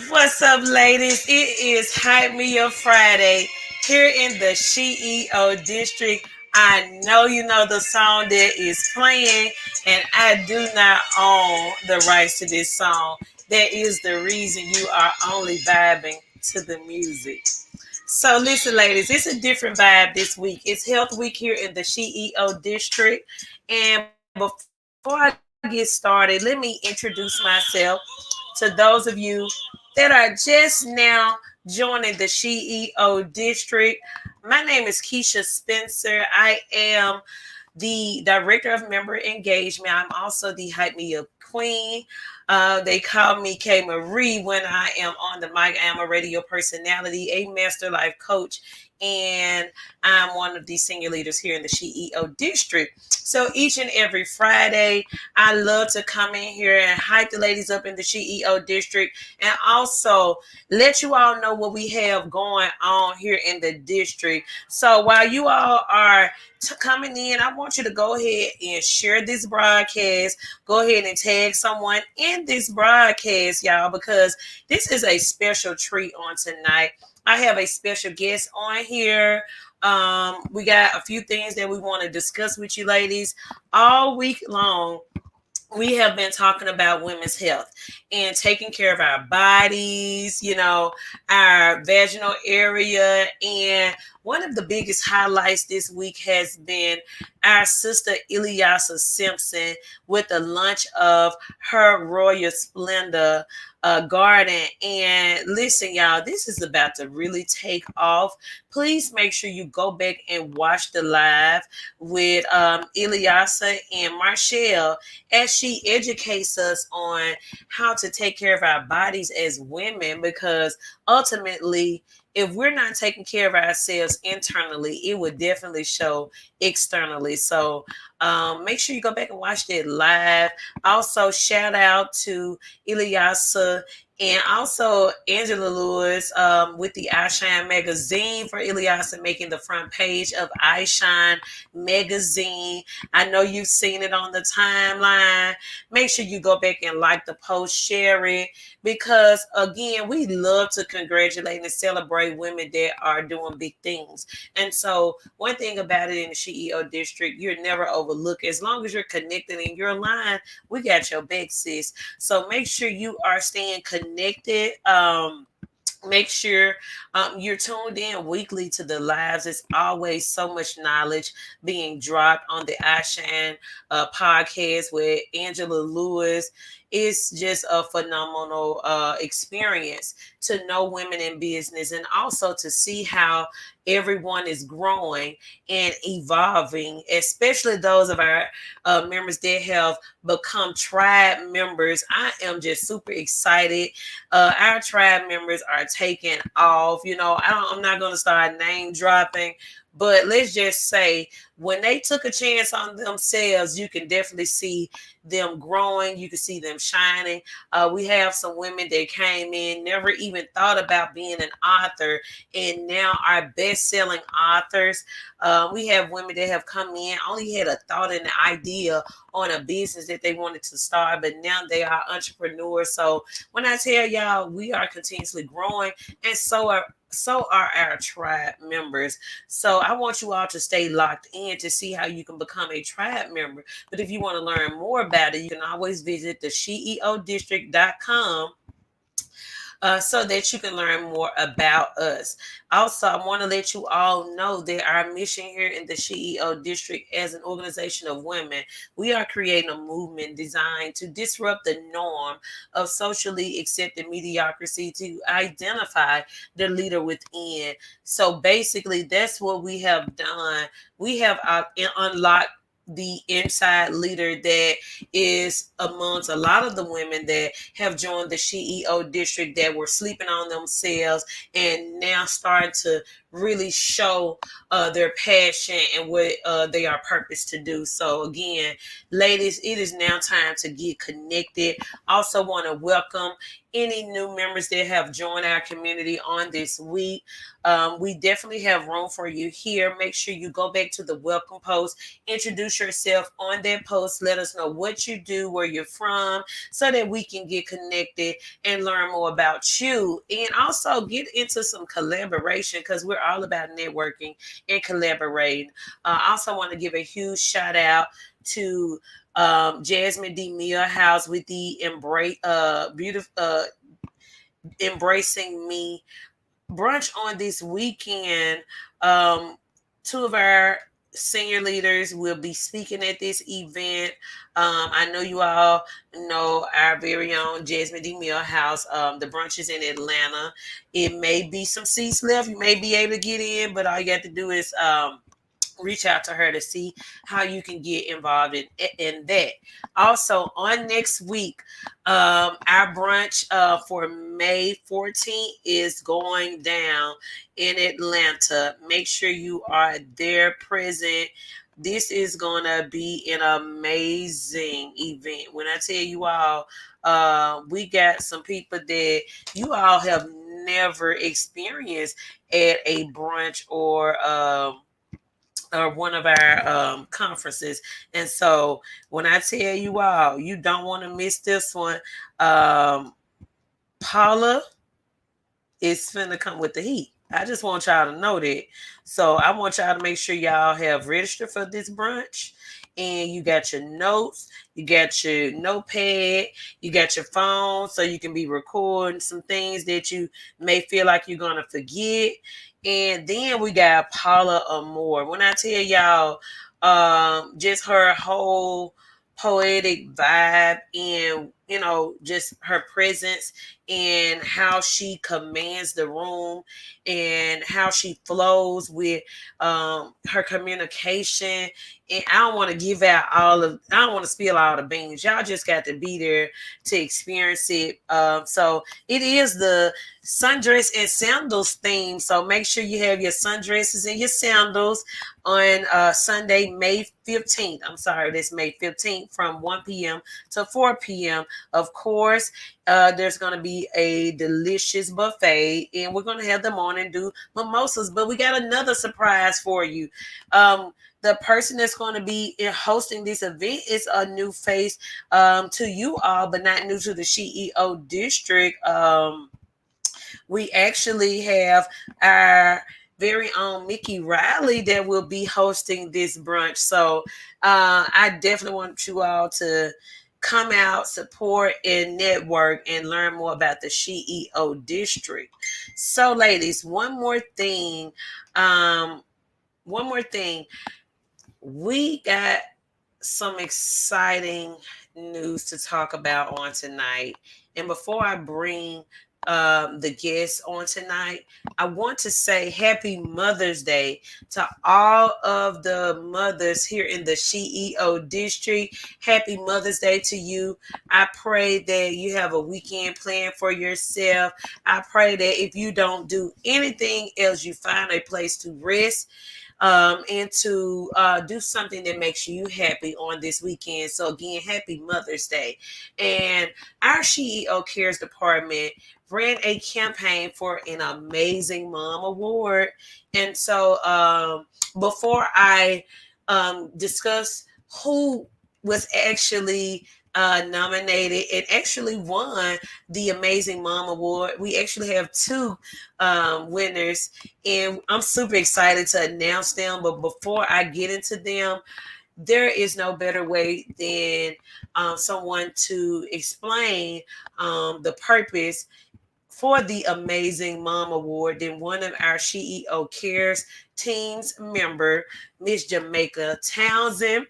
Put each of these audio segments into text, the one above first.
What's up, ladies? It is Hype Me Up Friday here in the CEO district. I know you know the song that is playing, and I do not own the rights to this song. That is the reason you are only vibing to the music. So, listen, ladies, it's a different vibe this week. It's Health Week here in the CEO district. And before I get started, let me introduce myself to those of you that are just now joining the CEO district. My name is Keisha Spencer. I am the director of member engagement. I'm also the Hype Me Up Queen. They call me K Marie when I am on the mic. I am a radio personality, a master life coach, and I'm one of the senior leaders here in the CEO district. So each and every Friday, I love to come in here and hype the ladies up in the CEO district and also let you all know what we have going on here in the district. So while you all are coming in, I want you to go ahead and share this broadcast. Go ahead and tag someone in this broadcast, y'all, because this is a special treat on tonight. I have a special guest on here. We got a few things that we want to discuss with you ladies all week long. We have been talking about women's health and taking care of our bodies, our vaginal area. And one of the biggest highlights this week has been our sister Ilyasa Simpson with the launch of her Royal Splendor garden. And listen, y'all, this is about to really take off. Please make sure you go back and watch the live with Ilyasa and Marshall as she educates us on how to take care of our bodies as women, because ultimately, if we're not taking care of ourselves internally, it would definitely show externally. So make sure you go back and watch that live. Also, shout out to Ilyasa and also Angela Lewis with the iShine magazine for Ilyasa making the front page of iShine magazine. I know you've seen it on the timeline. Make sure you go back and like the post, share it, because again, we love to congratulate and celebrate women that are doing big things. And so, one thing about it in the CEO district, you're never overlooked. As long as you're connected and you're aligned, we got your back, sis. So make sure you are staying connected. Make sure you're tuned in weekly to the lives. It's always so much knowledge being dropped on the iShine podcast with Angela Lewis. It's just a phenomenal experience to know women in business and also to see how everyone is growing and evolving, especially those of our members that have become tribe members. I am just super excited. Our tribe members are taking off. I'm not going to start name dropping, but let's just say when they took a chance on themselves, you can definitely see them growing. You can see them shining. We have some women that came in, never even thought about being an author, and now are best-selling authors. We have women that have come in, only had a thought and an idea on a business that they wanted to start, but now they are entrepreneurs. So when I tell y'all, we are continuously growing, and so are our tribe members. So I want you all to stay locked in to see how you can become a tribe member. But if you want to learn more about it, you can always visit the CEOdistrict.com so that you can learn more about us. Also, I want to let you all know that our mission here in the CEO District as an organization of women, we are creating a movement designed to disrupt the norm of socially accepted mediocrity to identify the leader within. So basically, that's what we have done. We have unlocked the inside leader that is amongst a lot of the women that have joined the CEO district that were sleeping on themselves and now starting to really show their passion and what they are purposed to do. So again, ladies, it is now time to get connected. Also want to welcome any new members that have joined our community on this week. We definitely have room for you here. Make sure you go back to the welcome post, introduce yourself on that post, let us know what you do, where you're from, so that we can get connected and learn more about you. And also get into some collaboration because we're all about networking and collaborating. I also want to give a huge shout out to Jasmine D. Millhouse with the beautiful embracing me brunch on this weekend. Um, Two of our senior leaders will be speaking at this event. I know you all know our very own Jasmine D. Millhouse. The brunch is in Atlanta. It may be some seats left. You may be able to get in, but all you have to do is reach out to her to see how you can get involved in that. Also, on next week, our brunch for May 14th is going down in Atlanta. Make sure you are there present. This is going to be an amazing event. When I tell you all, we got some people that you all have never experienced at a brunch or one of our conferences. And so when I tell you all, you don't want to miss this one. Um, Paula is finna come with the heat. I just want y'all to know that. So I want y'all to make sure y'all have registered for this brunch and you got your notes, you got your notepad, you got your phone so you can be recording some things that you may feel like you're gonna forget. And then we got Paula Amore. When I tell y'all, just her whole poetic vibe and just her presence and how she commands the room and how she flows with her communication. And I don't want to I don't want to spill all the beans. Y'all just got to be there to experience it. So it is the sundress and sandals theme. So make sure you have your sundresses and your sandals on Sunday, May 15th. I'm sorry, that's May 15th from 1 p.m. to 4 p.m. Of course, there's going to be a delicious buffet, and we're going to have the morning do mimosas. But we got another surprise for you. The person that's going to be hosting this event is a new face to you all, but not new to the CEO district. We actually have our very own Mickey Riley that will be hosting this brunch. So I definitely want you all to come out, support, and network and learn more about the CEO district. So, ladies, Um, one more thing. We got some exciting news to talk about on tonight. And before I bring the guests on tonight, I want to say happy Mother's Day to all of the mothers here in the CEO district. Happy Mother's Day to you. I pray that you have a weekend plan for yourself. I pray that if you don't do anything else, you find a place to rest and to do something that makes you happy on this weekend. So again, happy Mother's Day. And our CEO Cares Department ran a campaign for an Amazing Mom Award. And so before I discuss who was actually nominated and actually won the Amazing Mom Award, we actually have two winners, and I'm super excited to announce them. But before I get into them, there is no better way than someone to explain the purpose for the Amazing Mom Award than one of our CEO Cares team's member, Miss Jamaica Townsend.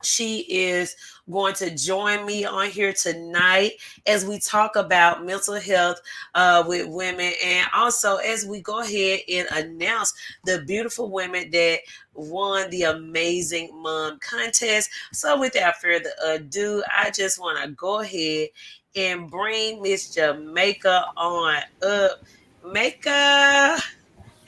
She is going to join me on here tonight as we talk about mental health with women, and also as we go ahead and announce the beautiful women that won the Amazing Mom contest. So without further ado, I just want to go ahead and bring Miss Jamaica on up. Jamaica,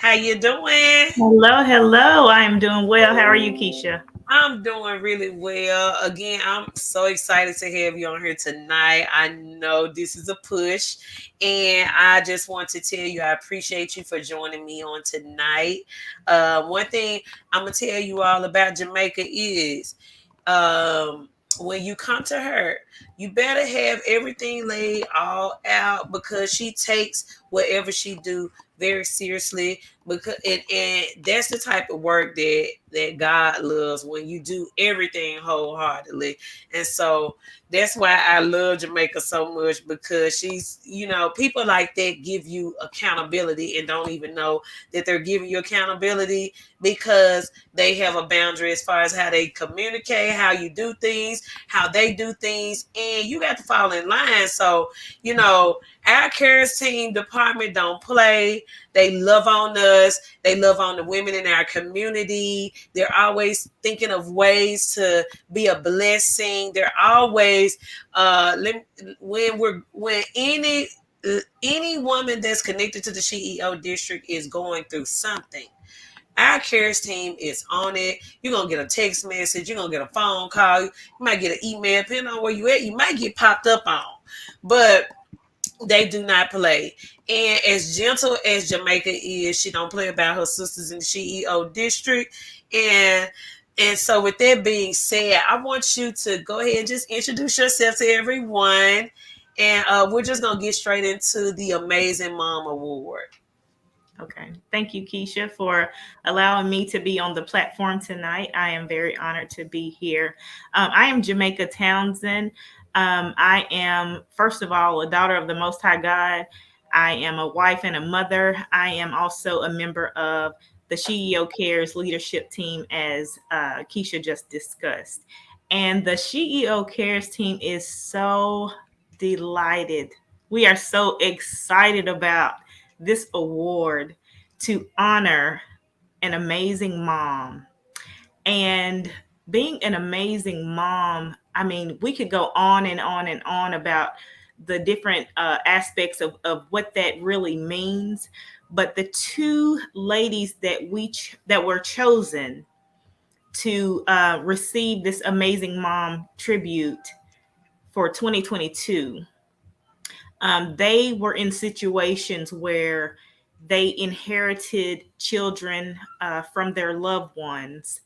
How you doing? Hello, hello. I am doing well. How are you, Keisha? I'm doing really well. Again, I'm so excited to have you on here tonight. I know this is a push, and I just want to tell you I appreciate you for joining me on tonight. One thing I'm gonna tell you all about Jamaica is um, when you come to her, you better have everything laid all out because she takes whatever she do very seriously. Because and that's the type of work that God loves when you do everything wholeheartedly. And so that's why I love Jamaica so much because people like that give you accountability and don't even know that they're giving you accountability because they have a boundary as far as how they communicate, how you do things, how they do things, and you got to fall in line. So, our cares team department don't play. They love on us. They love on the women in our community. They're always thinking of ways to be a blessing. They're always when any woman that's connected to the CEO district is going through something, our cares team is on it. You're gonna get a text message, you're gonna get a phone call, you might get an email, depending on where you at, you might get popped up on. But they do not play. And as gentle as Jamaica is, she don't play about her sisters in the CEO district. And and so with that being said, I want you to go ahead and just introduce yourself to everyone. And we're just gonna get straight into the Amazing Mom Award. Okay. Thank you, Keisha, for allowing me to be on the platform tonight. I am very honored to be here. I am Jamaica Townsend. I am, first of all, a daughter of the Most High God. I am a wife and a mother. I am also a member of the CEO Cares leadership team, as Keisha just discussed. And the CEO Cares team is so delighted. We are so excited about this award to honor an amazing mom. And being an amazing mom, I mean, we could go on and on and on about the different aspects of what that really means. But the two ladies that were chosen to receive this amazing mom tribute for 2022, they were in situations where they inherited children from their loved ones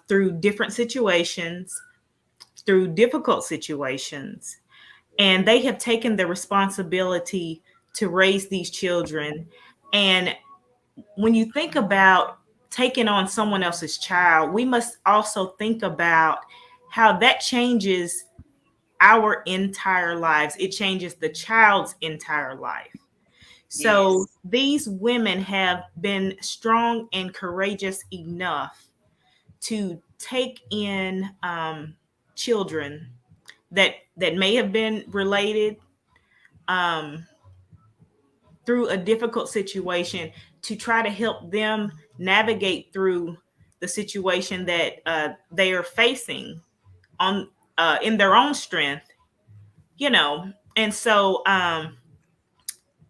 through different situations, through difficult situations. And they have taken the responsibility to raise these children. And when you think about taking on someone else's child, we must also think about how that changes our entire lives. It changes the child's entire life. So Yes. these women have been strong and courageous enough to take in children that may have been related um, through a difficult situation to try to help them navigate through the situation that they are facing on in their own strength, you know. And so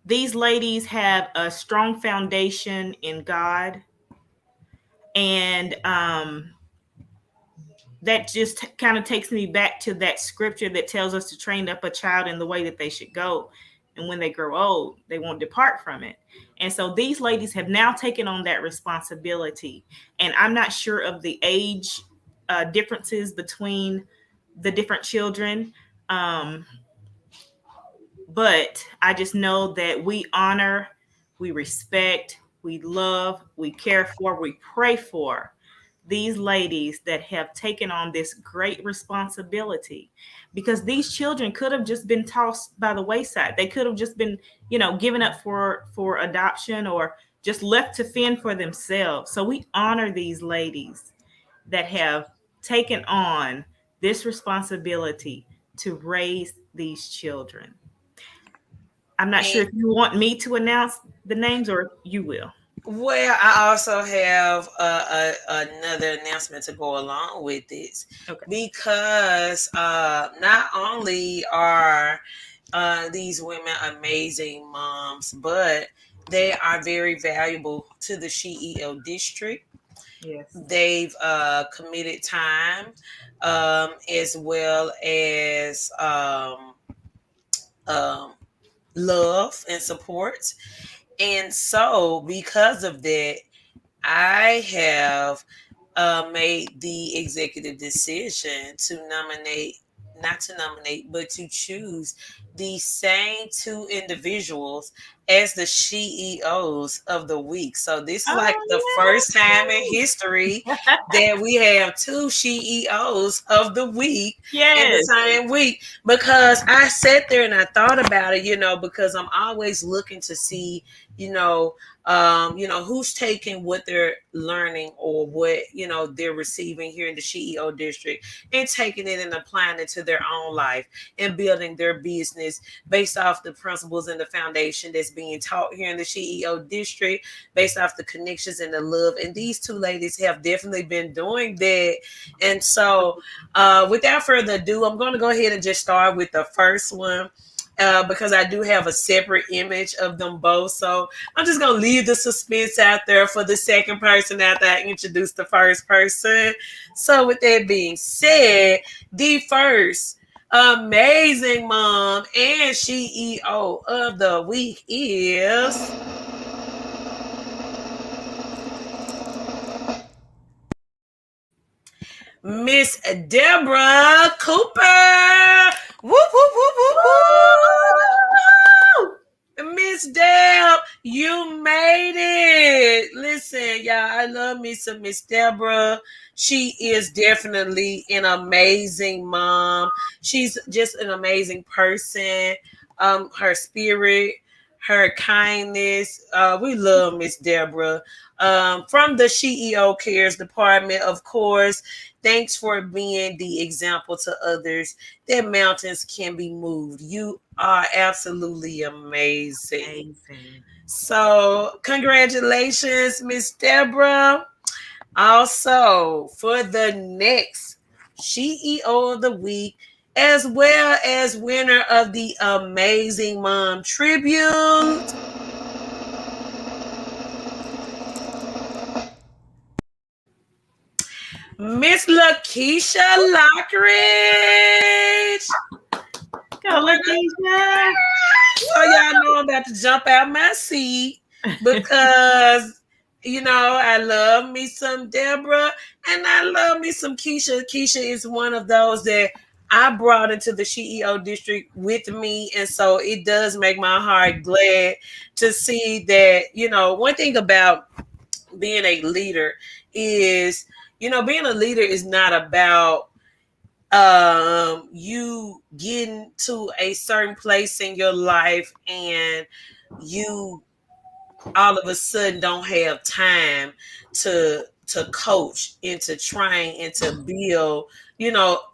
these ladies have a strong foundation in God, and that just kind of takes me back to that scripture that tells us to train up a child in the way that they should go, and when they grow old they won't depart from it. And so these ladies have now taken on that responsibility, and I'm not sure of the age differences between the different children, um, but I just know that we honor, we respect, we love, we care for, we pray for these ladies that have taken on this great responsibility, because these children could have just been tossed by the wayside. They could have just been, given up for adoption, or just left to fend for themselves. So we honor these ladies that have taken on this responsibility to raise these children. I'm not sure And if you want me to announce the names or you will. well, I also have another announcement to go along with this Okay. because not only are these women amazing moms, but They are very valuable to the CEO district. Yes. They've committed time, as well as um, love and support. And so, because of that, I have made the executive decision to nominate, not to nominate, but to choose the same two individuals as the CEOs of the week. So this is like the first time in Oh, history that we have two CEOs of the week in the yes. same week, because I sat there and I thought about it, because I'm always looking to see, you know, who's taking what they're learning or what, they're receiving here in the CEO district and taking it and applying it to their own life and building their business based off the principles and the foundation that's being taught here in the CEO district, based off the connections and the love. And these two ladies have definitely been doing that. And so, without further ado, I'm going to go ahead and just start with the first one. Because I do have a separate image of them both. So I'm just going to leave the suspense out there for the second person after I introduce the first person. So, with that being said, the first amazing mom and CEO of the week is Miss Deborah Cooper. Whoop, whoop, whoop, whoop, whoop. Woo! Miss Deb, you made it. Listen, y'all, I love me some Miss Deborah. She is definitely an amazing mom. She's just an amazing person. Her spirit, her kindness. We love Miss Deborah. From the CEO Cares Department, of course. Thanks for being the example to others that mountains can be moved. You are absolutely amazing. Amazing. So, congratulations, Miss Deborah. Also, for the next CEO of the week, as well as winner of the Amazing Mom Tribute, Miss Lakeisha Lockridge. Go, Come on. Lakeisha. So y'all know I'm about to jump out my seat because I love me some Deborah and I love me some Keisha. Keisha is one of those that I brought into the CEO district with me, and so it does make my heart glad to see that. One thing about being a leader is, being a leader is not about you getting to a certain place in your life and you all of a sudden don't have time to coach and to train and to build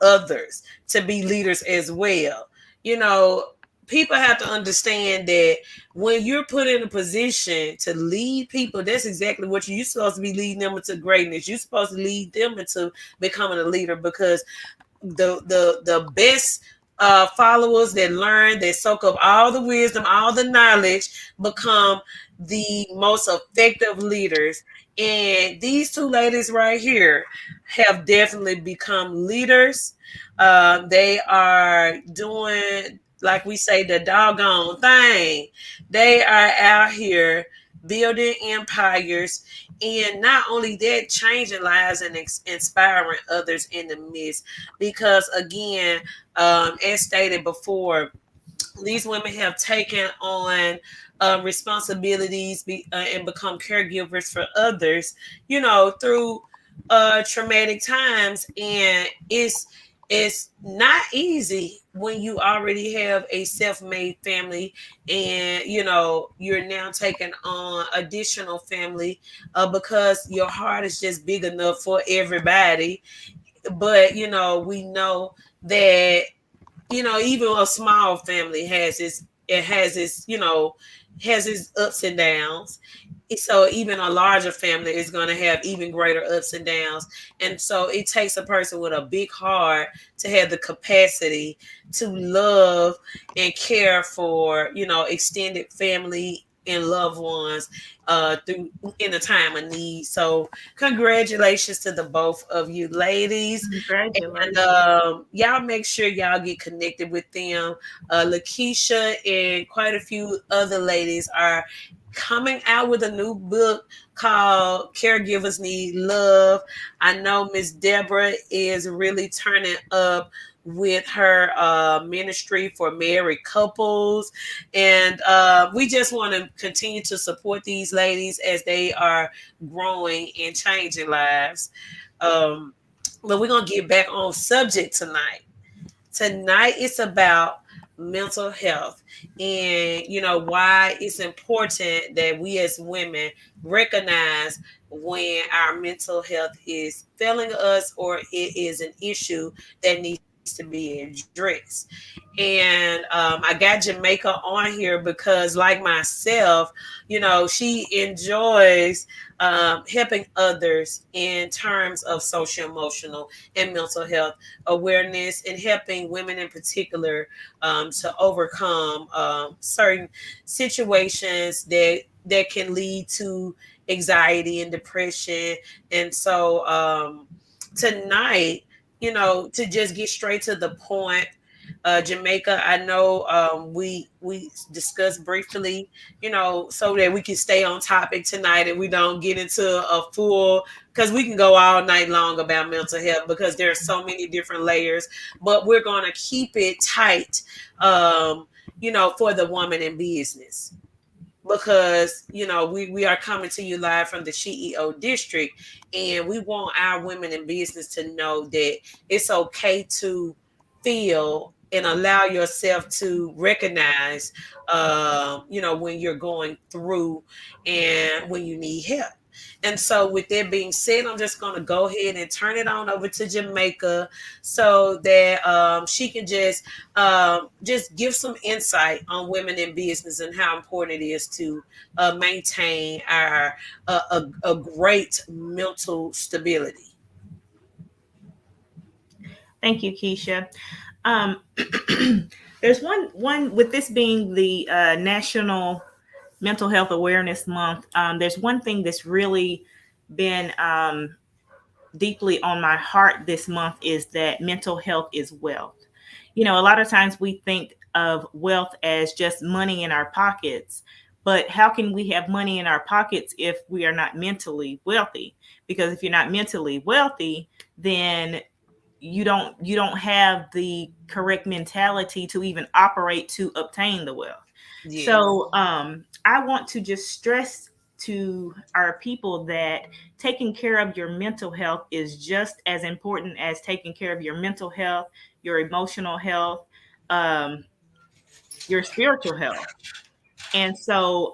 others to be leaders as well. you know People have to understand that when you're put in a position to lead people, that's exactly what you're supposed to be, leading them into greatness. You're supposed to lead them into becoming a leader, because the best followers that learn, that soak up all the wisdom, all the knowledge, become the most effective leaders. And these two ladies right here have definitely become leaders. They are doing, like we say, the doggone thing. They are out here building empires, and not only that, changing lives and inspiring others in the midst. Because again, as stated before, these women have taken on responsibilities, and become caregivers for others, through traumatic times. And it's not easy when you already have a self-made family, and you're now taking on additional family, because your heart is just big enough for everybody. But we know that even a small family has its ups and downs. So even a larger family is going to have even greater ups and downs. And so it takes a person with a big heart to have the capacity to love and care for extended family, and loved ones through in the time of need. So congratulations to the both of you ladies. And Congratulations. y'all make sure y'all get connected with them. Lakeisha and quite a few other ladies are coming out with a new book called Caregivers Need Love. I know Miss Deborah is really turning up with her ministry for married couples. And we just want to continue to support these ladies as they are growing and changing lives. Um, but we're going to get back on subject tonight. Tonight it's about mental health, and why it's important that we as women recognize when our mental health is failing us or it is an issue that needs to be addressed. And I got Jamaica on here because, like myself, she enjoys helping others in terms of social emotional and mental health awareness, and helping women in particular to overcome certain situations that can lead to anxiety and depression. And so tonight, to just get straight to the point, Jamaica, I know we discussed briefly, so that we can stay on topic tonight and we don't get into a full, because we can go all night long about mental health because there are so many different layers, but we're going to keep it tight, for the woman in business, because we are coming to you live from the CEO district, and we want our women in business to know that it's okay to feel and allow yourself to recognize when you're going through and when you need help. And so with that being said, I'm just going to go ahead and turn it on over to Jamaica so that she can just give some insight on women in business and how important it is to maintain our a great mental stability. Thank you, Keisha. Um, there's one with this being the National Mental Health Awareness Month. There's one thing that's really been deeply on my heart this month is that mental health is wealth. A lot of times we think of wealth as just money in our pockets, but how can we have money in our pockets if we are not mentally wealthy? Because if you're not mentally wealthy, then you don't have the correct mentality to even operate to obtain the wealth. Yes. So I want to just stress to our people that taking care of your mental health is just as important as taking care of your mental health, your emotional health, um, your spiritual health. And so,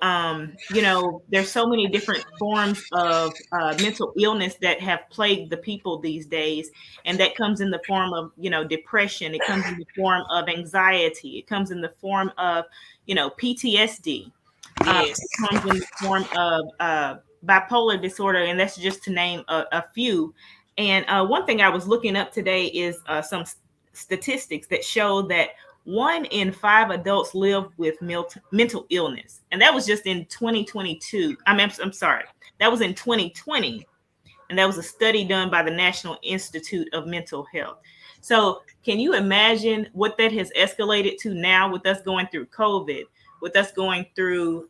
there's so many different forms of mental illness that have plagued the people these days. And that comes in the form of, depression. It comes in the form of anxiety. It comes in the form of, PTSD. Yes. It comes in the form of bipolar disorder. And that's just to name a few. And one thing I was looking up today is some statistics that show that 1 in 5 adults live with mental illness. And that was just in 2022. I'm sorry. That was in 2020. And that was a study done by the National Institute of Mental Health. So, can you imagine what that has escalated to now with us going through COVID, with us going through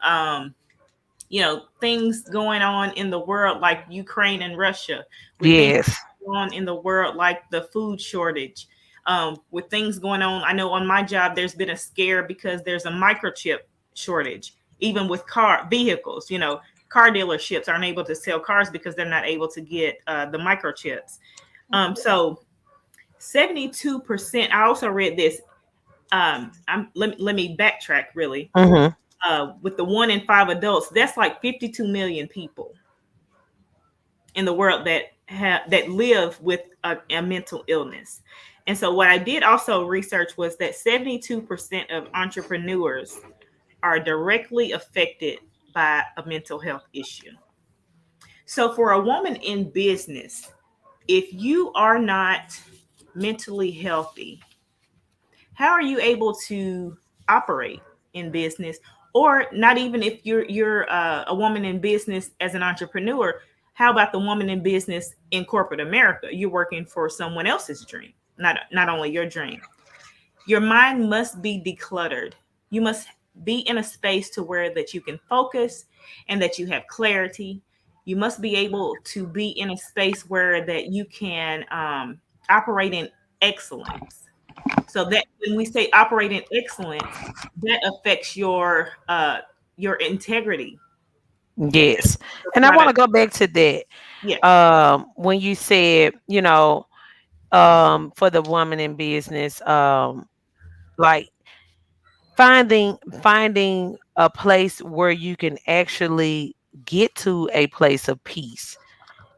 things going on in the world like Ukraine and Russia, with things Yes. going on in the world like the food shortage, with things going on. I know on my job there's been a scare because there's a microchip shortage, even with car vehicles. Car dealerships aren't able to sell cars because they're not able to get the microchips. So 72%. I also read this. Let me backtrack really. Mm-hmm. With the 1 in 5 adults, that's like 52 million people in the world that live with a mental illness. And so what I did also research was that 72% of entrepreneurs are directly affected by a mental health issue. So for a woman in business, if you are not mentally healthy, how are you able to operate in business? Or not even if you're a woman in business as an entrepreneur. How about the woman in business in corporate America? You're working for someone else's dream, not only your dream. Your mind must be decluttered. You must be in a space to where that you can focus and that you have clarity. You must be able to be in a space where that you can operate in excellence. So that when we say operate in excellence, that affects your integrity. And Yes. let's And I try want to, to go back to that. yeah. When you said, for the woman in business, like finding a place where you can actually get to a place of peace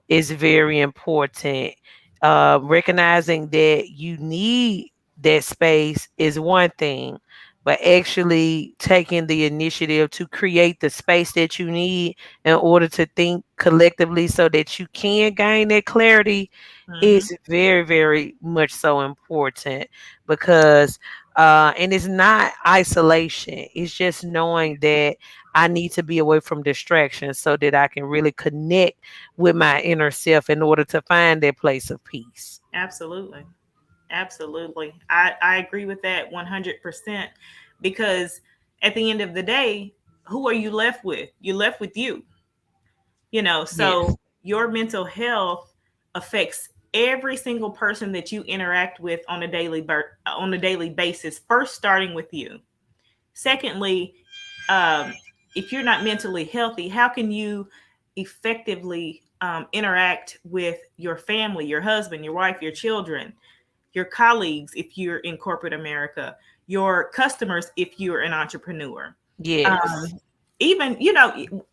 is very important. Recognizing that you need that space is one thing, but actually taking the initiative to create the space that you need in order to think collectively so that you can gain that clarity Hmm. is very, very much so important because and it's not isolation. It's just knowing that I need to be away from distractions so that I can really connect with my inner self in order to find that place of peace. Absolutely. Absolutely. I agree with that 100% because at the end of the day, who are you left with? You're left with you, Yes, so your mental health affects every single person that you interact with on a on a daily basis, first starting with you. Secondly, um, if you're not mentally healthy, how can you effectively interact with your family, your husband, your wife, your children, your colleagues if you're in corporate America, your customers if you're an entrepreneur? yes, Um, even,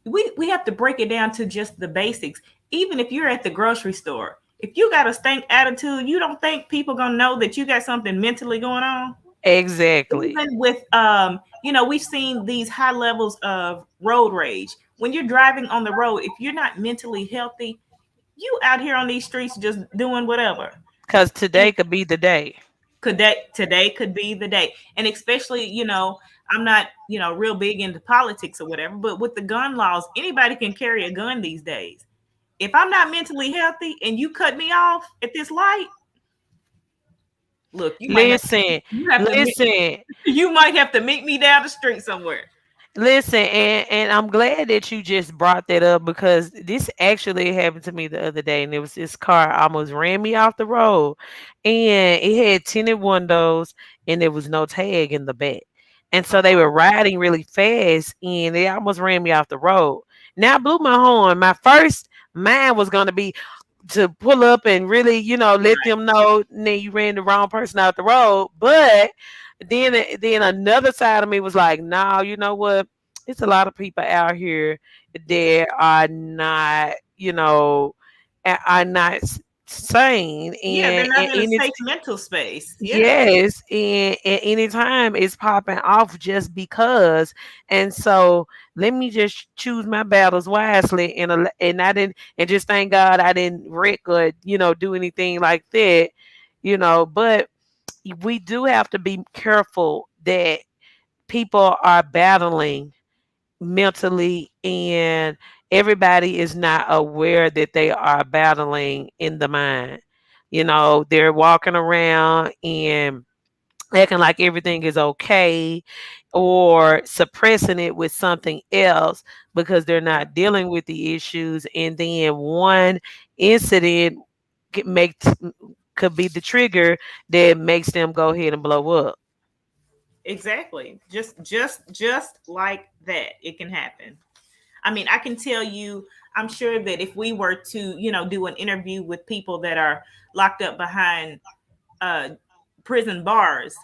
we have to break it down to just the basics. Even if you're at the grocery store, if you got a stank attitude, you don't think people gonna know that you got something mentally going on? exactly. Even with we've seen these high levels of road rage. When you're driving on the road, if you're not mentally healthy, you out here on these streets just doing whatever. Because And today could be the day. today could be the day. And especially, I'm not, real big into politics or whatever, but with the gun laws, anybody can carry a gun these days. If I'm not mentally healthy and you cut me off at this light, look, Listen, you have to listen, you might have to meet me down the street somewhere. listen, and I'm glad that you just brought that up because this actually happened to me the other day, and it was this car almost ran me off the road, and it had tinted windows, and there was no tag in the back, and so they were riding really fast, and they almost ran me off the road. Now I blew my horn. My first mind was gonna be to pull up and really, let them know then you ran the wrong person out the road. But then another side of me was like, no, you know what? It's a lot of people out here that are not, are not sane Yeah, they're not in a and it's safe mental space. Yeah, yes, and anytime it's popping off just because. And so let me just choose my battles wisely and I didn't and just thank God I didn't wreck or, do anything like that, but we do have to be careful that people are battling mentally and everybody is not aware that they are battling in the mind. They're walking around and acting like everything is okay or suppressing it with something else because they're not dealing with the issues, and then one incident could make could be the trigger that makes them go ahead and blow up. exactly. Just like that, it can happen. I mean, I can tell you, I'm sure that if we were to, do an interview with people that are locked up behind uh, prison bars,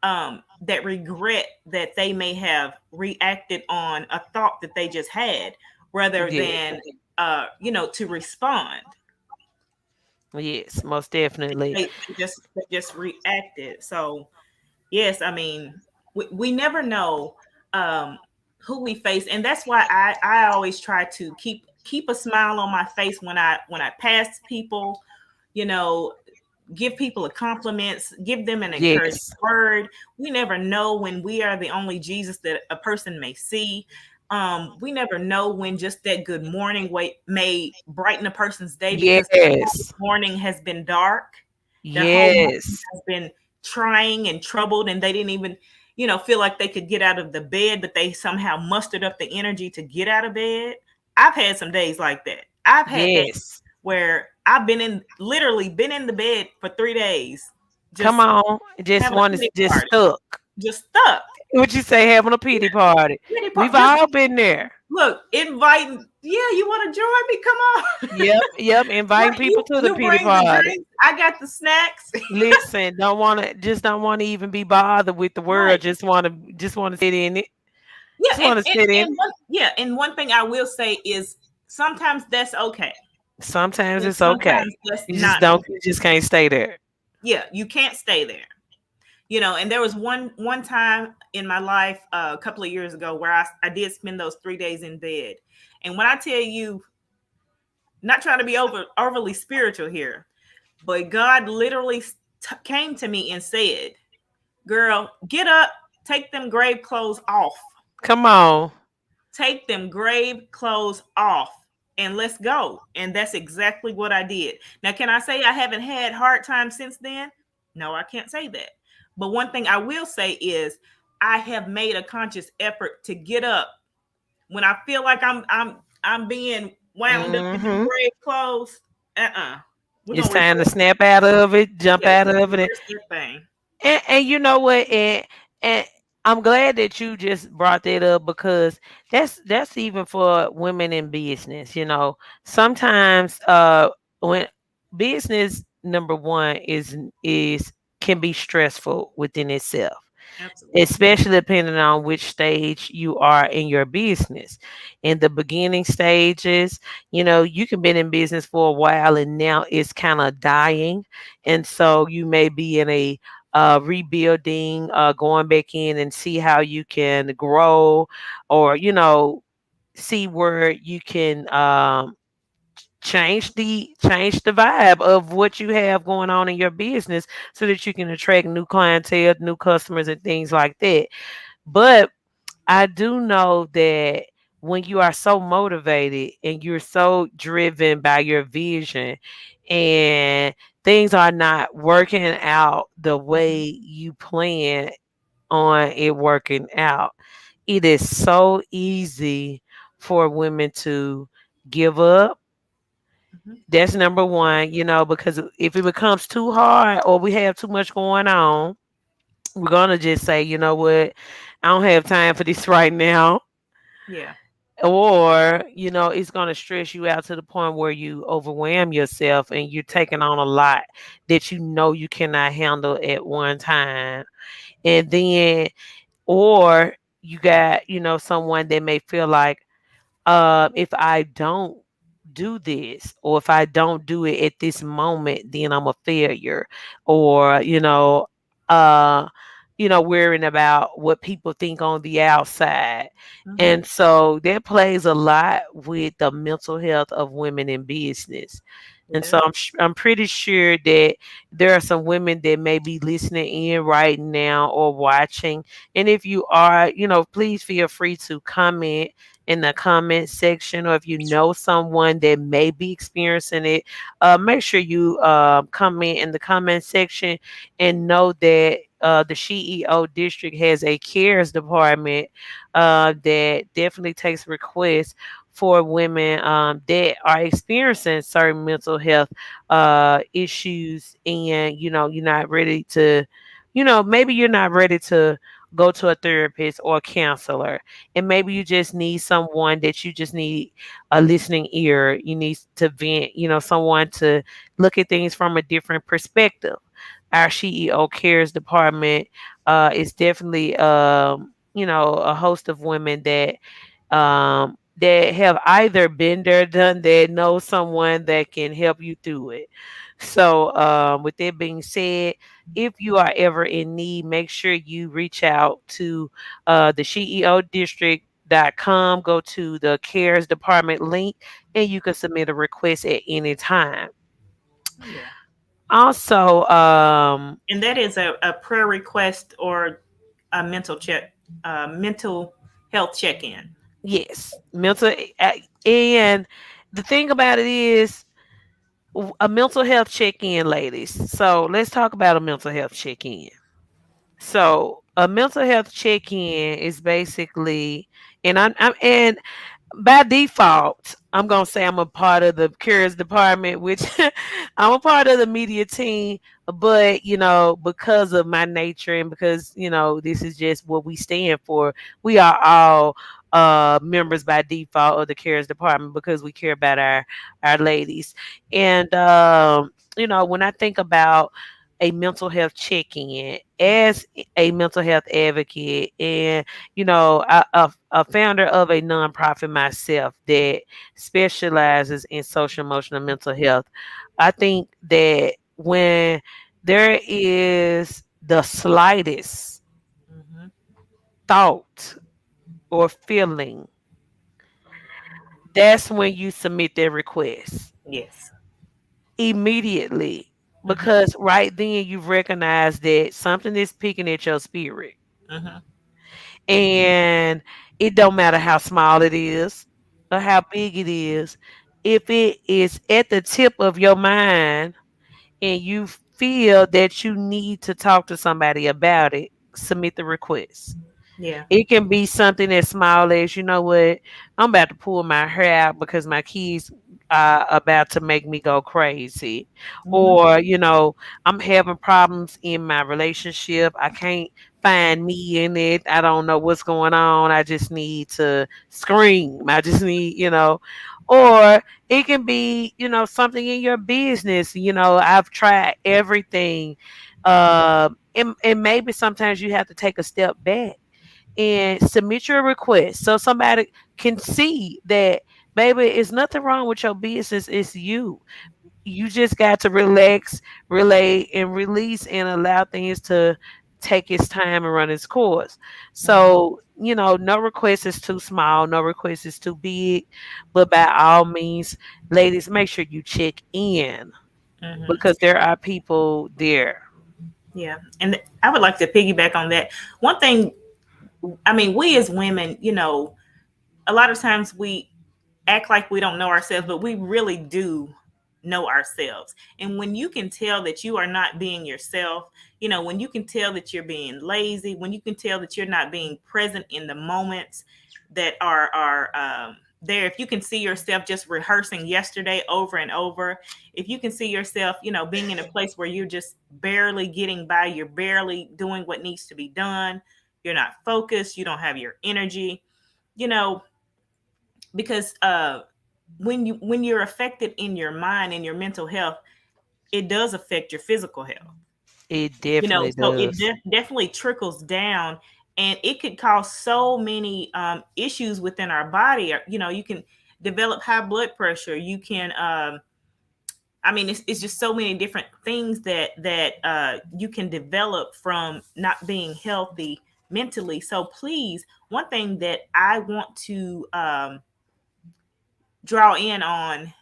that regret that they may have reacted on a thought that they just had, rather Yes, than, to respond. yes, most definitely. They just reacted. So yes, I mean, we never know um, who we face, and that's why I always try to keep a smile on my face when I pass people. You know, give people a compliments, give them an encouraging Yes. word. We never know when we are the only Jesus that a person may see. We never know when just that good morning wait may brighten a person's day, because their whole Yes. morning has been dark. Their whole morning Yes. has been trying and troubled, and they didn't even, feel like they could get out of the bed, but they somehow mustered up the energy to get out of bed. I've had some days like that. I've had days Yes. where I've been in literally been in the bed for 3 days, Come just on. Just having a one is pity just party, stuck. just stuck. What you say, having a pity party? Pity We've party, just all been there. look, inviting. Yeah, you want to join me? Come on. Yep, yep. Inviting What people to the you pity bring the party. drinks? I got the snacks. Listen, don't want to even be bothered with the world. Right. Just want to sit in it. Yeah, Just want to sit in and it. one thing I will say is sometimes that's okay, Sometimes and it's okay. sometimes that's not You okay. just can't stay there. Yeah, you can't stay there. And there was one time in my life, a couple of years ago, where I did spend those 3 days in bed. And when I tell you, not trying to be overly spiritual here, but God literally came to me and said, girl, get up, take them grave clothes off, Come on. take them grave clothes off, and let's go. And that's exactly what I did. Now, can I say I haven't had hard times since then? No, I can't say that. But one thing I will say is I have made a conscious effort to get up when I feel like I'm being wound up in them Hmm. grave clothes. Uh-uh. We're It's gonna time to reverse. snap out of it, jump Yeah, out let's of it, reverse that thing. and you know what? And I'm glad that you just brought that up because that's even for women in business. Sometimes when business number one is can be stressful within itself, Absolutely. especially depending on which stage you are in your business. In the beginning stages, you can been in business for a while and now it's kind of dying. And so you may be in a rebuilding, going back in and see how you can grow, or, see where you can change the vibe of what you have going on in your business so that you can attract new clientele, new customers, and things like that. But I do know that when you are so motivated and you're so driven by your vision, and things are not working out the way Hmm. you plan on it working out, it is so easy for women to give up. Hmm. That's number one, because if it becomes too hard or we have too much going on, we're gonna just say, you know what, I don't have time for this right now. Yeah. Or, it's gonna stress you out to the point where you overwhelm yourself and you're taking on a lot that you cannot handle at one time. And then, or you got, someone that may feel like, if I don't do this, or if I don't do it at this moment, then I'm a failure. Or, uh, worrying about what people think on the outside. Hmm. And so that plays a lot with the mental health of women in business. It And so does. I'm pretty sure that there are some women that may be listening in right now or watching. And if you are, please feel free to comment in the comment section, or if you know someone that may be experiencing it, make sure you comment in the comment section, and know that the CEO district has a cares department that definitely takes requests for women that are experiencing certain mental health issues, and you're not ready to, maybe you're not ready to go to a therapist or a counselor, and maybe you just need someone that you just need a listening ear. You need to vent, someone to look at things from a different perspective. Our CEO cares department is definitely a host of women that have either been there, done that, know someone that can help you through it. So, with that being said, if you are ever in need, make sure you reach out to the CEO District.com. Go to the CARES department link, and you can submit a request at any time. Oh, yeah. also, And that is a prayer request or a mental health check-in. yes, and the thing about it is a mental health check-in, ladies. So let's talk about a mental health check-in. So a mental health check-in is basically, and by default, I'm gonna say I'm a part of the cures department, which I'm a part of the media team. But because of my nature and because this is just what we stand for, we are all members by default of the cares department because we care about our ladies. And when I think about a mental health check-in as a mental health advocate and a founder of a nonprofit myself that specializes in social emotional mental health. I think that when there is the slightest Hmm. thought or feeling, that's when you submit their request Yes. immediately, Hmm. because right then you've recognized that something is picking at your spirit. Hmm. And it don't matter how small it is or how big it is. If it is at the tip of your mind and you feel that you need to talk to somebody about it, submit the request. Yeah. It can be something as small as, you know what, I'm about to pull my hair out because my kids are about to make me go crazy. Hmm. Or, I'm having problems in my relationship. I can't find me in it. I don't know what's going on. I just need to scream. I just need, or it can be, something in your business. I've tried everything. And maybe sometimes you have to take a step back and submit your request so somebody can see that, baby, it's nothing wrong with your business. It's you. You just got to relax, relay, and release and allow things to take its time and run its course. Hmm. So, no request is too small, no request is too big. But by all means, ladies, make sure you check in Hmm. because there are people there. Yeah. And I would like to piggyback on that. One thing, I mean, we as women, a lot of times we act like we don't know ourselves, but we really do know ourselves. And when you can tell that you are not being yourself, when you can tell that you're being lazy, when you can tell that you're not being present in the moments that are there, if you can see yourself just rehearsing yesterday over and over, if you can see yourself, being in a place where you're just barely getting by, you're barely doing what needs to be done, you're not focused, you don't have your energy, you know, because when you're affected in your mind and your mental health, it does affect your physical health. It definitely So it does. definitely trickles down, and it could cause so many issues within our body. You can develop high blood pressure. You can I mean, it's just so many different things that you can develop from not being healthy mentally. So please, one thing that I want to draw in on,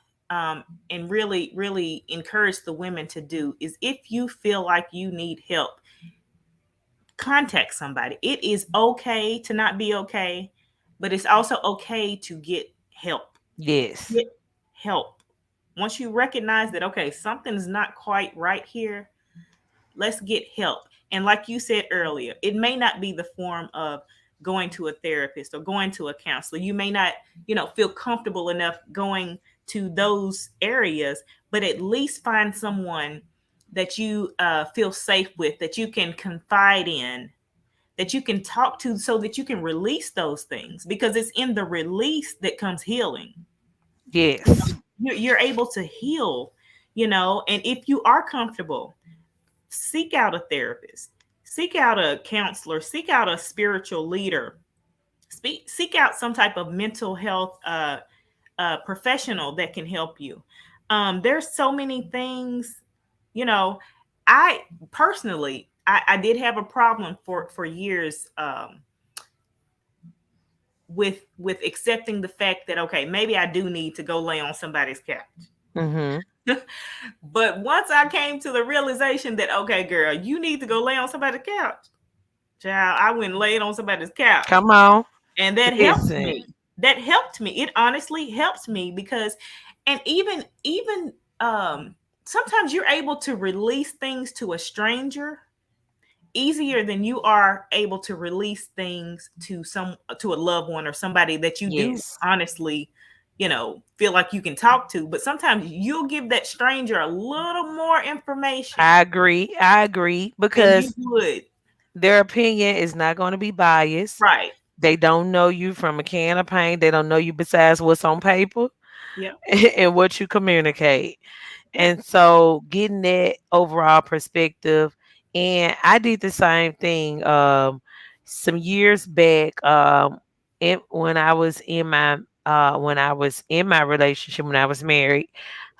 and really encourage the women to do, is if you feel like you need help, contact somebody. It is okay to not be okay, but it's also okay to get help. Yes. Get help. Once you recognize that, okay, something's not quite right here, let's get help. And like you said earlier, it may not be the form of going to a therapist or going to a counselor. You may not, feel comfortable enough going to those areas, but at least find someone that you feel safe with, that you can confide in, that you can talk to, so that you can release those things, because it's in the release that comes healing. Yes. You're able to heal, and if you are comfortable, seek out a therapist, seek out a counselor, seek out a spiritual leader, seek out some type of mental health professional that can help you. There's so many things, you know. I personally, I did have a problem for years, with accepting the fact that, okay, maybe I do need to go lay on somebody's couch. Mm-hmm. But once I came to the realization that, okay, girl, you need to go lay on somebody's couch. Child, I went and laid on somebody's couch. Come on. And that helped Listen. me. That helped me. It honestly helps me because, and even sometimes you're able to release things to a stranger easier than you are able to release things to a loved one or somebody that you do Yes. honestly, feel like you can talk to. But sometimes you'll give that stranger a little more information I agree. I agree than you because would. their opinion is not going to be biased. Right. They don't know you from a can of paint. They don't know you besides what's on paper Yep. and what you communicate. Yep. And so getting that overall perspective. And I did the same thing some years back when I was in my relationship, when I was married.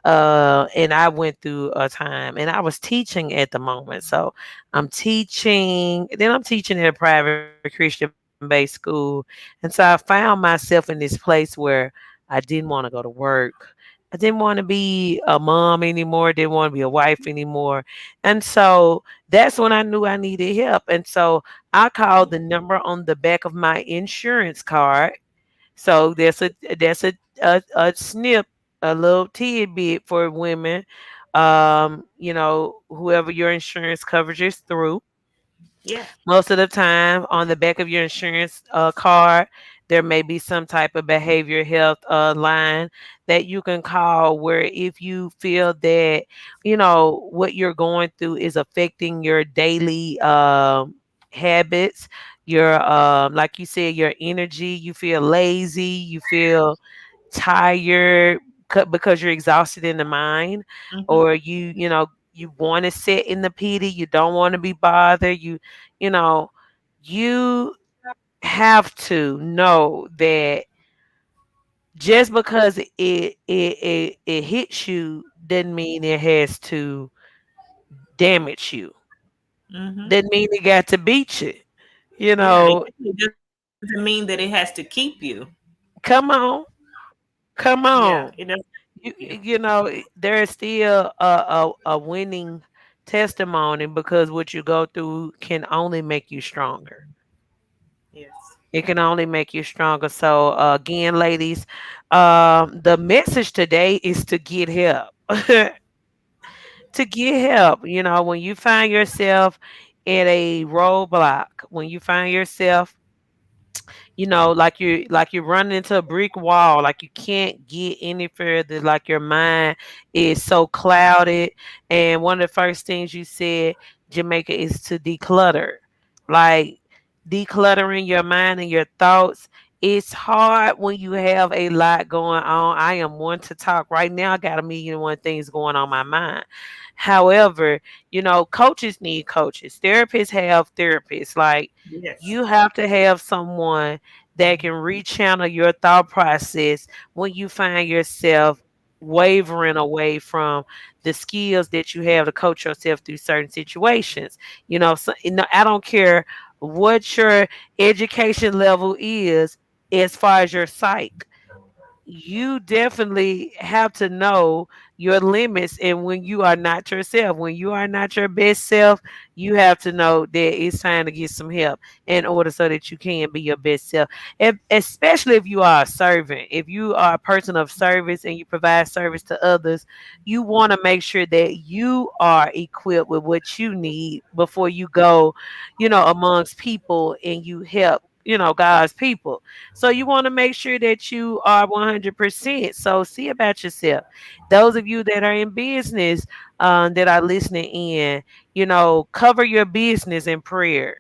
And I went through a time, and I was teaching at the moment. So I'm teaching, then I'm teaching at a private Christian based school. And so I found myself in this place where I didn't want to go to work. I didn't want to be a mom anymore, didn't want to be a wife anymore. And so that's when I knew I needed help. And so I called the number on the back of my insurance card. So that's a snip, a little tidbit for women. Whoever your insurance coverage is through. Yeah. Most of the time, on the back of your insurance card, there may be some type of behavior health line that you can call, where if you feel that, what you're going through is affecting your daily habits, your, like you said, your energy, you feel lazy, you feel tired because you're exhausted in the mind, Hmm. or you want to sit in the pity, you don't want to be bothered, you know you have to know that just because it hits you doesn't mean it has to damage you, Hmm. doesn't mean it got to beat you, you Yeah. It know definitely doesn't mean that it has to keep you. come on, come Yeah. It on. doesn't keep you. There is still a winning testimony, because what you go through can only make you stronger. Yes. It can only make you stronger. So again, ladies, the message today is to get help. To get help. When you find yourself at a roadblock, when you find yourself, like you're running into a brick wall, like you can't get any further, like your mind is so clouded. And one of the first things you said, Jamaica, is to declutter. Like decluttering your mind and your thoughts. It's hard when you have a lot going on. I am one to talk right now. I got a million and one things going on my mind. However, coaches need coaches. Therapists have therapists. Like, Yes. you have to have someone that can rechannel your thought process when you find yourself wavering away from the skills that you have to coach yourself through certain situations. I don't care what your education level is as far as your psych. You definitely have to know your limits, and when you are not yourself, when you are not your best self, you have to know that it's time to get some help in order so that you can be your best self. Especially if you are a servant, if you are a person of service and you provide service to others, you want to make sure that you are equipped with what you need before you go, amongst people and you help, God's people. So you want to make sure that you are 100%. So see about yourself. Those of you that are in business, that are listening in, cover your business in prayer.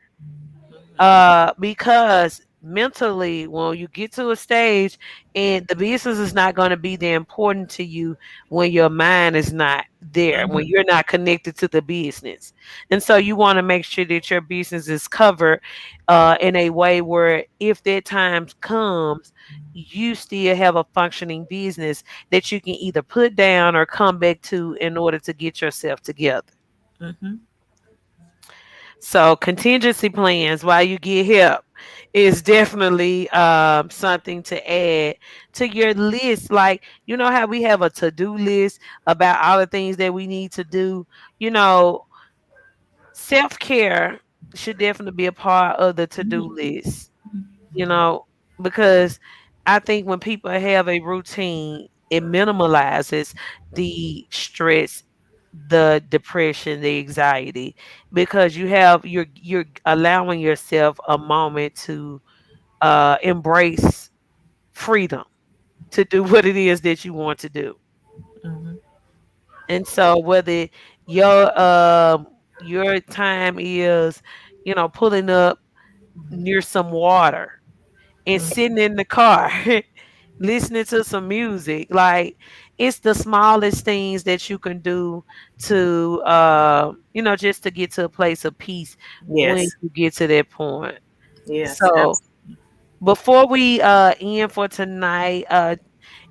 Because mentally, when you get to a stage and the business is not going to be that important to you when your mind is not there, when Hmm. you're not connected to the business. And so you want to make sure that your business is covered in a way where if that time comes, you still have a functioning business that you can either put down or come back to in order to get yourself together. Hmm. So contingency plans while you get help. is definitely something to add to your list. Like, you know how we have a to-do list about all the things that we need to do? You know, self-care should definitely be a part of the to-do list, you know, because I think when people have a routine, it minimalizes the stress, the depression, the anxiety, because you're allowing yourself a moment to embrace freedom to do what it is that you want to do. Mm-hmm. And so whether your time is, pulling up near some water and sitting in the car listening to some music, like, it's the smallest things that you can do to just to get to a place of peace when Yes. you get to that point. Yes. So Absolutely. before we end for tonight,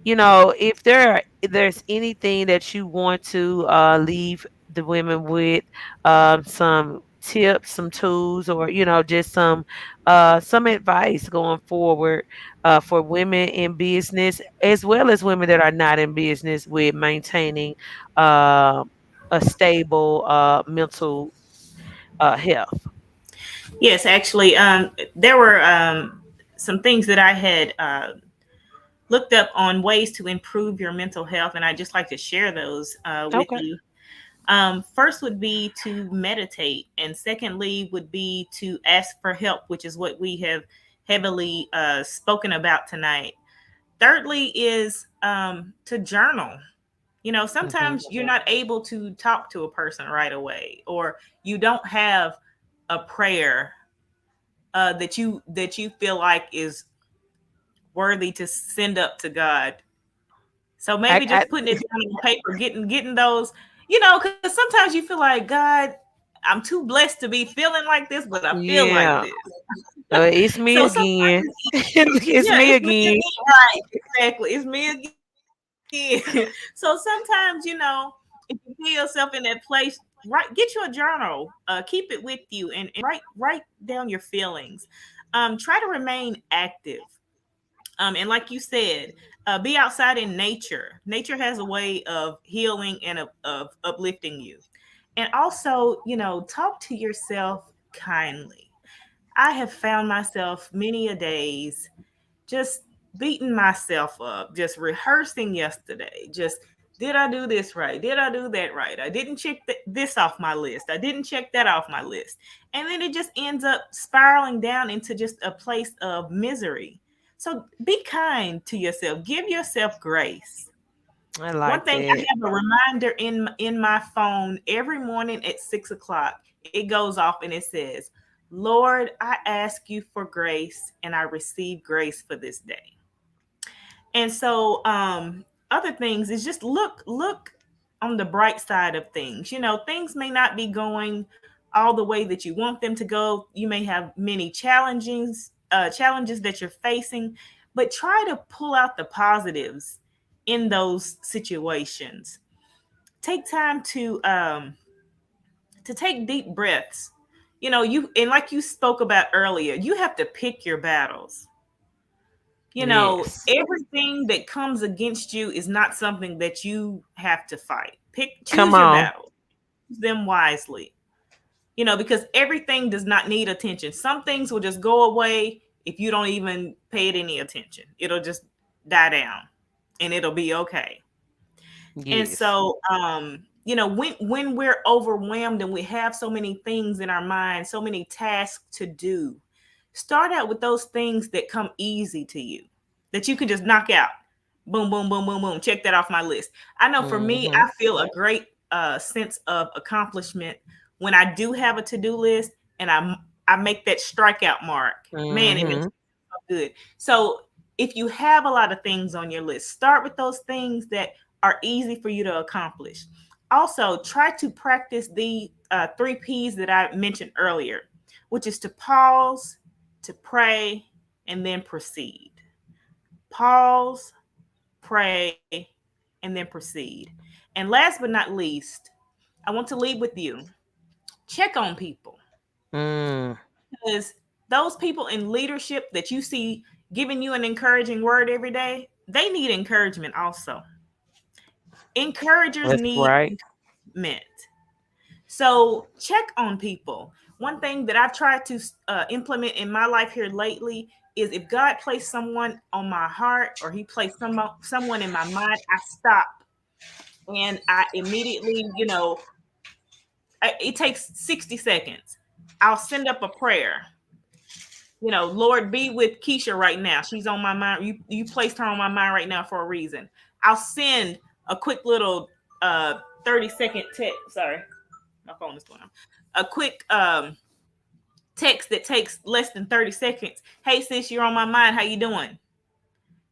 if there's anything that you want to leave the women with, some tips, some tools, or just some advice going forward for women in business, as well as women that are not in business, with maintaining uh, a stable mental health. Yes, actually, there were some things that I had looked up on ways to improve your mental health, and I'd just like to share those with Okay. you. First would be to meditate, and secondly would be to ask for help, which is what we have heavily spoken about tonight. Thirdly is to journal. You know, Hmm. sometimes you're not able to talk to a person right away, or you don't have a prayer that you feel like is worthy to send up to God. So I, maybe I just putting it down on paper, getting those, because sometimes you feel like, God, I'm too blessed to be feeling like this, but I feel like yeah, this. it's me So sometimes again. it's It's yeah, me it's me again. again, right? Exactly, it's me again. So sometimes, if you feel yourself in that place, write, get you a journal, keep it with you, and write down your feelings. Try to remain active. And like you said, be outside in nature. Nature has a way of healing and of uplifting you. And also, talk to yourself kindly. I have found myself many a days just beating myself up, just rehearsing yesterday. Just, did I do this right? Did I do that right? I didn't check this off my list. I didn't check that off my list. And then it just ends up spiraling down into just a place of misery. So be kind to yourself. Give yourself grace. I One like thing, I that. have a reminder in my phone every morning at 6 o'clock. It goes off and it says, Lord, I ask you for grace and I receive grace for this day. And so other things is just look on the bright side of things. Things may not be going all the way that you want them to go. You may have many challenges that you're facing, but try to pull out the positives in those situations. Take time to take deep breaths. And like you spoke about earlier, you have to pick your battles. Yes. Everything that comes against you is not something that you have to fight. Come Choose your on. battles, choose them wisely. Because everything does not need attention. Some things will just go away if you don't even pay it any attention. It'll just die down and it'll be okay. And Yes. so, when we're overwhelmed and we have so many things in our mind, so many tasks to do, start out with those things that come easy to you, that you can just knock out. Boom, boom, boom, boom, boom. Check that off my list. I know for me, Hmm. I feel a great sense of accomplishment when I do have a to-do list and I make that strikeout mark. Man, it makes Hmm. me feel good. So if you have a lot of things on your list, start with those things that are easy for you to accomplish. Also, try to practice the three P's that I mentioned earlier, which is to pause, to pray, and then proceed. Pause, pray, and then proceed. And last but not least, I want to leave with you, check on people. Mm. Because Those people in leadership that you see giving you an encouraging word every day, they need encouragement also. Encouragers That's need right. encouragement. So check on people. One thing that I've tried to implement in my life here lately is if God placed someone on my heart or He placed someone in my mind, I stop and I immediately, it takes 60 seconds. I'll send up a prayer. Lord, be with Keisha right now. She's on my mind. You placed her on my mind right now for a reason. I'll send a quick little 30-second text. Sorry, my phone is going on. A quick text that takes less than 30 seconds. Hey sis, you're on my mind. How you doing?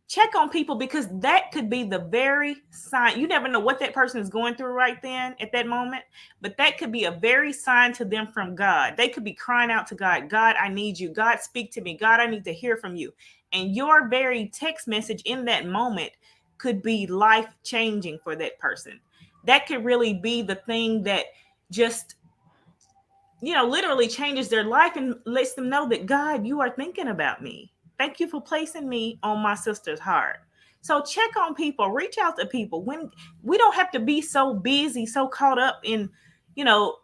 Check on people because that could be the very sign. You never know what that person is going through right then at that moment, but that could be a very sign to them from God. They could be crying out to God, God, I need you. God, speak to me. God, I need to hear from you. And your very text message in that moment could be life changing for that person. That could really be the thing that just literally changes their life and lets them know that God, you are thinking about me. Thank you for placing me on my sister's heart. So check on people, reach out to people. When we don't have to be so busy, so caught up in, you know,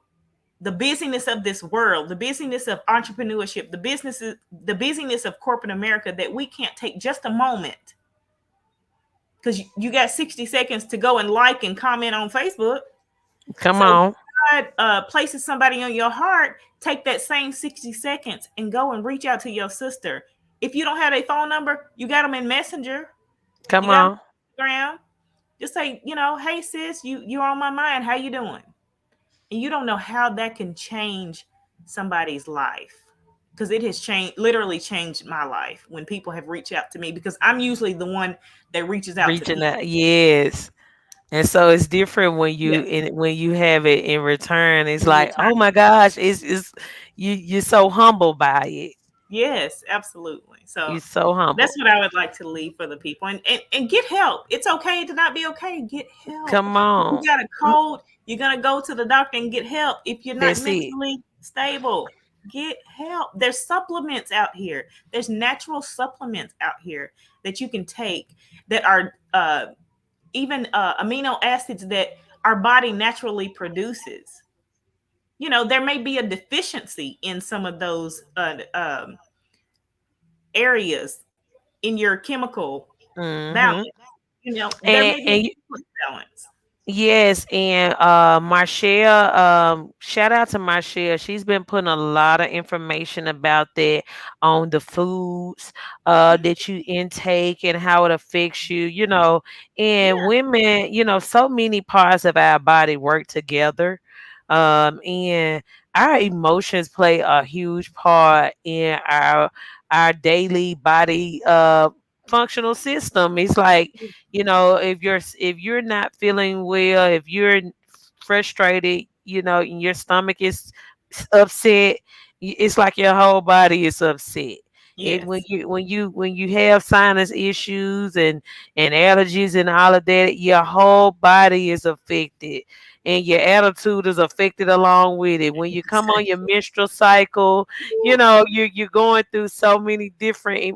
the busyness of this world, the busyness of entrepreneurship, the busyness of corporate America that we can't take just a moment because you got 60 seconds to go and like and comment on Facebook. Come So on. God places somebody on your heart, take that same 60 seconds and go and reach out to your sister. If you don't have a phone number, you got them in Messenger, you Come got them on. on Instagram. Just say, hey sis, you're on my mind. How you doing? And you don't know how that can change somebody's life because it has literally changed my life when people have reached out to me because I'm usually the one that reaches out to Reaching people. out. Yes. And so it's different Yes, when you have it in return. It's in like, oh return. my gosh, it's you're so humbled by it. Yes, absolutely. So You're so that's humble. what I would like to leave for the people. And get help. It's okay to not be okay. Get help. Come If you on. got a cold, you're gonna go to the doctor and get help. If you're not That's it. mentally stable, get help. There's supplements out here. There's natural supplements out here that you can take that are even amino acids that our body naturally produces. There may be a deficiency in some of those areas in your chemical balance. Hmm. There may be And a balance. yes, and Marshall, shout out to Marshall. She's been putting a lot of information about that on the foods that you intake and how it affects you, and Yeah. women, so many parts of our body work together. And our emotions play a huge part in our daily body functional system. It's like, if you're not feeling well, if you're frustrated, and your stomach is upset, it's like your whole body is upset. And when Yes. you have sinus issues and allergies and all of that, your whole body is affected, and your attitude is affected along with it. When you come on your menstrual cycle, you're going through so many different,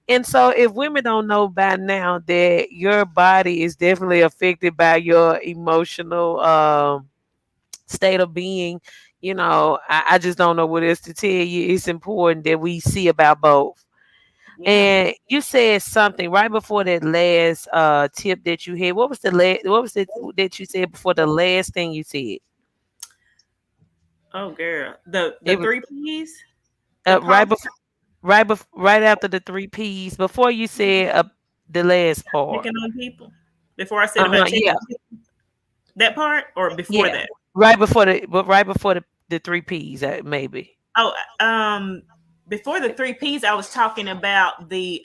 and so if women don't know by now that your body is definitely affected by your emotional state of being, I just don't know what else to tell you. It's important that we see about both. Yeah. And you said something right before that last tip that you had. What was it that you said before the last thing you said? Oh, girl. The It was three P's. The right pause. before right after the three P's. Before you said the last part. Checking on people. Before I said about Uh-huh. checking Yeah. on people. That part or before Yeah. that. Right before the three P's, maybe. Oh, before the three P's, I was talking about the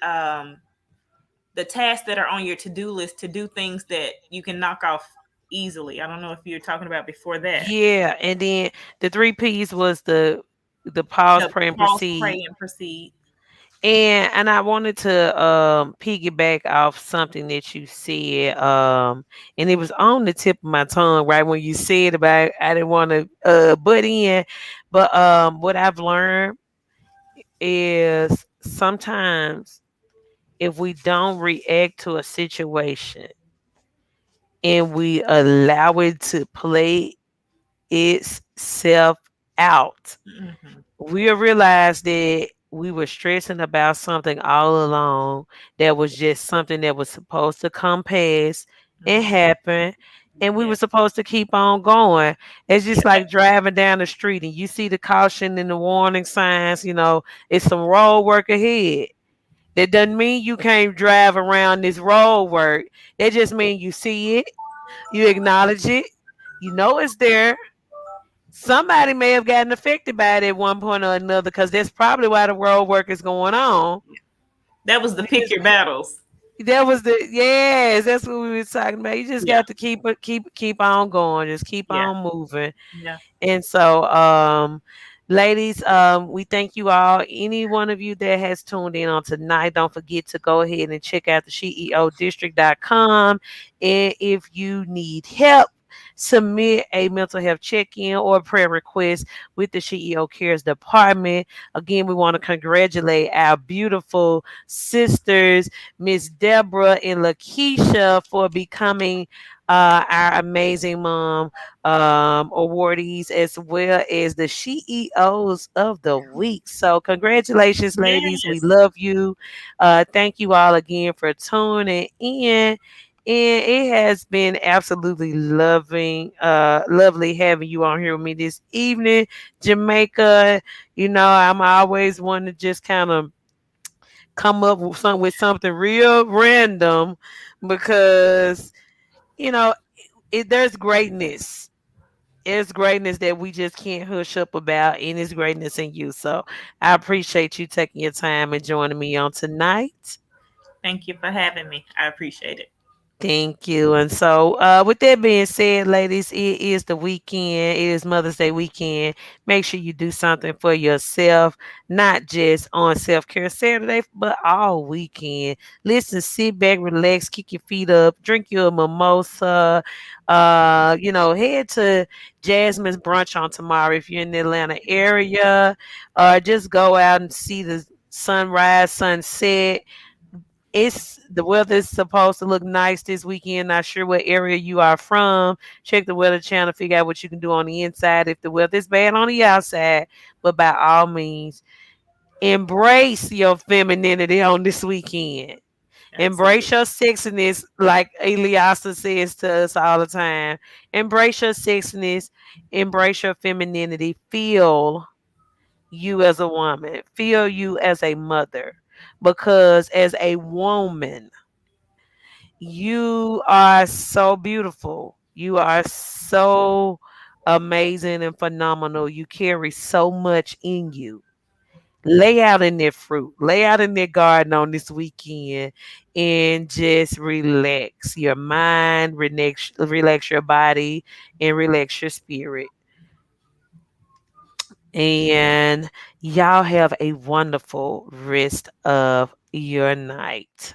tasks that are on your to-do list to do things that you can knock off easily. I don't know if you're talking about before that. Yeah, and then the three P's was the pause, The pray, and pause, pray, proceed. and proceed. And I wanted to piggyback off something that you said, and it was on the tip of my tongue right when you said about I didn't want to butt in, but what I've learned is sometimes if we don't react to a situation and we allow it to play itself out, Hmm. we'll realize that we were stressing about something all along that was just something that was supposed to come past and Hmm. happen. And we Yeah. were supposed to keep on going. It's Yeah. just like driving down the street and you see the caution and the warning signs, it's some road work ahead. That doesn't mean you can't drive around this road work. It just means you see it, you acknowledge it, you know it's there. Somebody may have gotten affected by it at one point or another because that's probably why the road work is going on. That was the pick your battles. That was the yes, that's what we were talking about. You just Yeah. got to keep on going, just keep Yeah. on moving. Yeah. And so, ladies, we thank you all. Any one of you that has tuned in on tonight, don't forget to go ahead and check out the CEOdistrict.com. And if you need help, submit a mental health check-in or prayer request with the CEO Cares Department. Again, we want to congratulate our beautiful sisters, Miss Deborah and Lakeisha, for becoming our amazing mom awardees, as well as the CEOs of the week. So, congratulations, ladies. We Yes. love you. Thank you all again for tuning in. And it has been absolutely lovely having you on here with me this evening, Jamaica. I'm always one to just kind of come up with something real random because you know there's greatness. It's greatness that we just can't hush up about, and it's greatness in you. So I appreciate you taking your time and joining me on tonight. Thank you for having me. I appreciate it. Thank you. And so, with that being said, ladies, it is the weekend. It is Mother's Day weekend. Make sure you do something for yourself, not just on Self Care Saturday, but all weekend. Listen, sit back, relax, kick your feet up, drink your mimosa. Head to Jasmine's brunch on tomorrow if you're in the Atlanta area. Just go out and see the sunrise, sunset. The weather is supposed to look nice this weekend. Not sure what area you are from. Check the weather channel, figure out what you can do on the inside if the weather is bad on the outside. But by all means, embrace your femininity on this weekend. Embrace Absolutely. your sexiness, like Eliasa says to us all the time. Embrace your sexiness, embrace your femininity. Feel you as a woman, feel you as a mother, because as a woman, you are so beautiful. You are so amazing and phenomenal. You carry so much in you. Lay out in that fruit, lay out in that garden on this weekend and just relax your mind, relax your body, and relax your spirit. And y'all have a wonderful rest of your night.